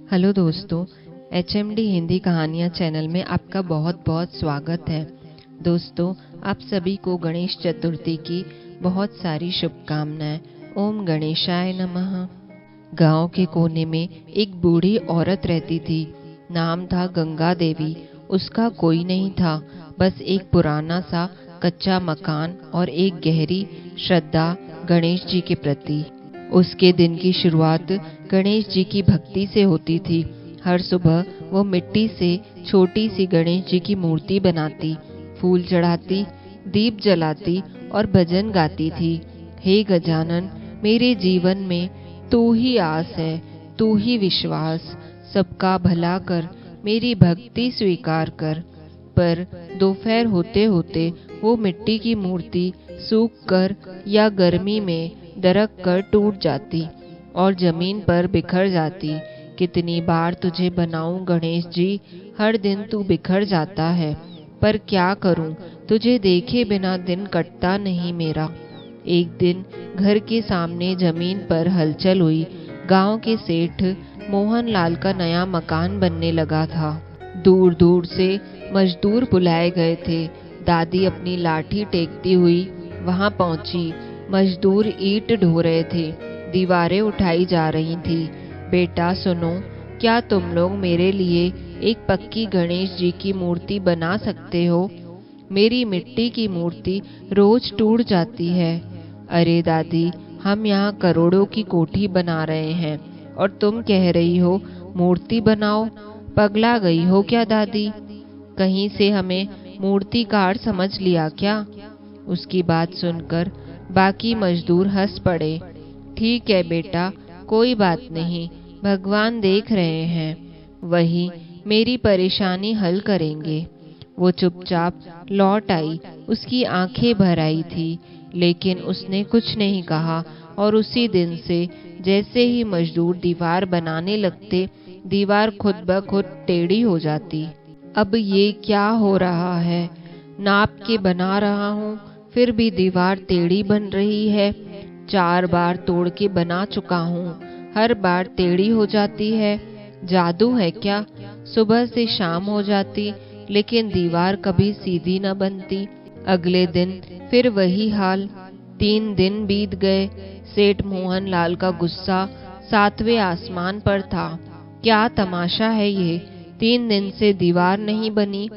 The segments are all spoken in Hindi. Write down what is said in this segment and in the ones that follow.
हेलो दोस्तों, HMD हिंदी कहानियाँ चैनल में आपका बहुत बहुत स्वागत है। दोस्तों, आप सभी को गणेश चतुर्थी की बहुत सारी शुभकामनाएं। ओम गणेशाय नमः। गांव के कोने में एक बूढ़ी औरत रहती थी। नाम था गंगा देवी। उसका कोई नहीं था, बस एक पुराना सा कच्चा मकान और एक गहरी श्रद्धा गणेश जी के प्रति। उसके दिन की शुरुआत गणेश जी की भक्ति से होती थी। हर सुबह वो मिट्टी से छोटी सी गणेश जी की मूर्ति बनाती, फूल चढ़ाती, दीप जलाती और भजन गाती थी। हे गजानन, मेरे जीवन में तू ही आस है, तू ही विश्वास, सबका भला कर, मेरी भक्ति स्वीकार कर। पर दोपहर होते होते वो मिट्टी की मूर्ति सूख कर या गर्मी में दरक कर टूट जाती और जमीन पर बिखर जाती। कितनी बार तुझे बनाऊं गणेश जी, हर दिन तू बिखर जाता है। पर क्या करूं, तुझे देखे बिना दिन कटता नहीं मेरा। एक दिन घर के सामने जमीन पर हलचल हुई। गांव के सेठ मोहन लाल का नया मकान बनने लगा था। दूर दूर से मजदूर बुलाए गए थे। दादी अपनी लाठी टेकती हुई वहां पहुंची। मजदूर ईंट ढो रहे थे, दीवारें उठाई जा रही थी। बेटा सुनो, क्या तुम लोग मेरे लिए एक पक्की गणेश जी की मूर्ति बना सकते हो? मेरी मिट्टी की मूर्ति रोज टूट जाती है। अरे दादी, हम यहाँ करोड़ों की कोठी बना रहे हैं और तुम कह रही हो मूर्ति बनाओ। पगला गई हो क्या दादी? कहीं से हमें मूर्तिकार समझ लिया क्या? उसकी बात सुनकर बाकी मजदूर हंस पड़े। ठीक है बेटा, कोई बात नहीं, भगवान देख रहे हैं, वही मेरी परेशानी हल करेंगे। वो चुपचाप लौट आई। उसकी आंखें भर आई थी, लेकिन उसने कुछ नहीं कहा। और उसी दिन से जैसे ही मजदूर दीवार बनाने लगते, दीवार खुद ब खुद टेढ़ी हो जाती। अब ये क्या हो रहा है? नाप के बना रहा हूँ, फिर भी दीवार टेढ़ी बन रही है। 4 बार तोड़ के बना चुका हूँ, हर बार टेढ़ी हो जाती है। जादू है क्या? सुबह से शाम हो जाती, लेकिन दीवार कभी सीधी न बनती। अगले दिन फिर वही हाल। 3 दिन बीत गए। सेठ मोहन लाल का गुस्सा 7वें आसमान पर था। क्या तमाशा है ये? 3 दिन से दीवार नहीं बनी।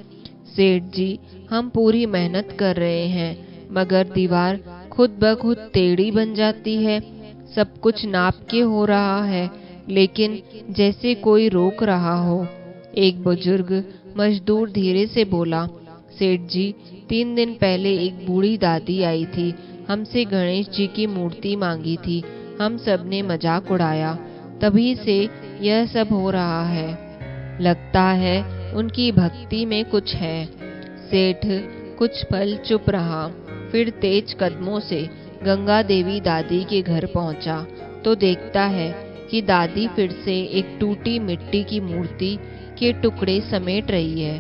सेठ जी, हम पूरी मेहनत कर रहे हैं, मगर दीवार खुद ब खुद टेढ़ी बन जाती है। सब कुछ नाप के हो रहा है, लेकिन जैसे कोई रोक रहा हो। एक बुजुर्ग मजदूर धीरे से बोला, सेठ जी, 3 दिन पहले एक बूढ़ी दादी आई थी, हमसे गणेश जी की मूर्ति मांगी थी। हम सब ने मजाक उड़ाया, तभी से यह सब हो रहा है। लगता है उनकी भक्ति में कुछ है। सेठ कुछ पल चुप रहा, फिर तेज कदमों से गंगा देवी दादी के घर पहुंचा तो देखता है कि दादी फिर से एक टूटी मिट्टी की मूर्ति के टुकड़े समेट रही है।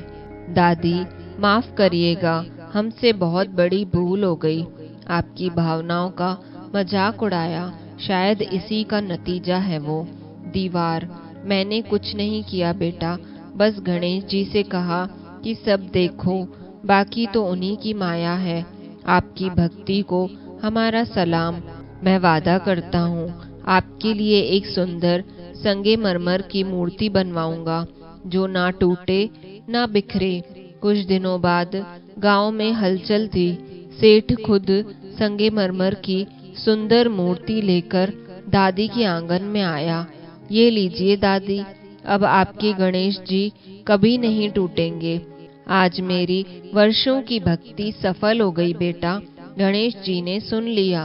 दादी, माफ करिएगा, हमसे बहुत बड़ी भूल हो गई। आपकी भावनाओं का मजाक उड़ाया, शायद इसी का नतीजा है वो। दीवार, मैंने कुछ नहीं किया बेटा, बस गणेश जी से कहा कि सब देखो, बाकी तो उन्हीं की माया है। आपकी भक्ति को हमारा सलाम। मैं वादा करता हूँ, आपके लिए एक सुंदर संगमरमर की मूर्ति बनवाऊंगा, जो ना टूटे ना बिखरे। कुछ दिनों बाद गांव में हलचल थी। सेठ खुद संगमरमर की सुंदर मूर्ति लेकर दादी के आंगन में आया। ये लीजिए दादी, अब आपके गणेश जी कभी नहीं टूटेंगे। आज मेरी वर्षों की भक्ति सफल हो गई बेटा, गणेश जी ने सुन लिया।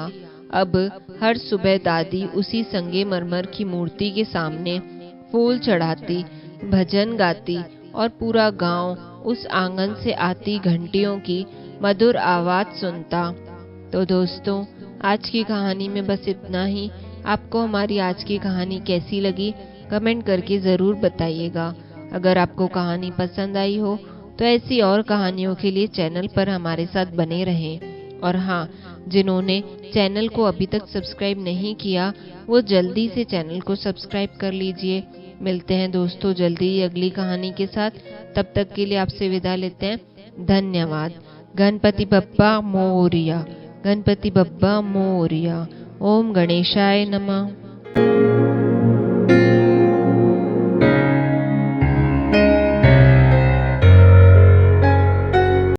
अब हर सुबह दादी उसी संगमरमर की मूर्ति के सामने फूल चढ़ाती, भजन गाती और पूरा गांव उस आंगन से आती घंटियों की मधुर आवाज सुनता। तो दोस्तों, आज की कहानी में बस इतना ही। आपको हमारी आज की कहानी कैसी लगी, कमेंट करके ज़रूर बताइएगा। अगर आपको कहानी पसंद आई हो तो ऐसी और कहानियों के लिए चैनल पर हमारे साथ बने रहें। और हाँ, जिन्होंने चैनल को अभी तक सब्सक्राइब नहीं किया, वो जल्दी से चैनल को सब्सक्राइब कर लीजिए मिलते हैं दोस्तों जल्दी ही अगली कहानी के साथ। तब तक के लिए आपसे विदा लेते हैं। धन्यवाद। गणपति बप्पा मोरिया, गणपति बप्पा मोरिया। ओम गणेशाय नमः।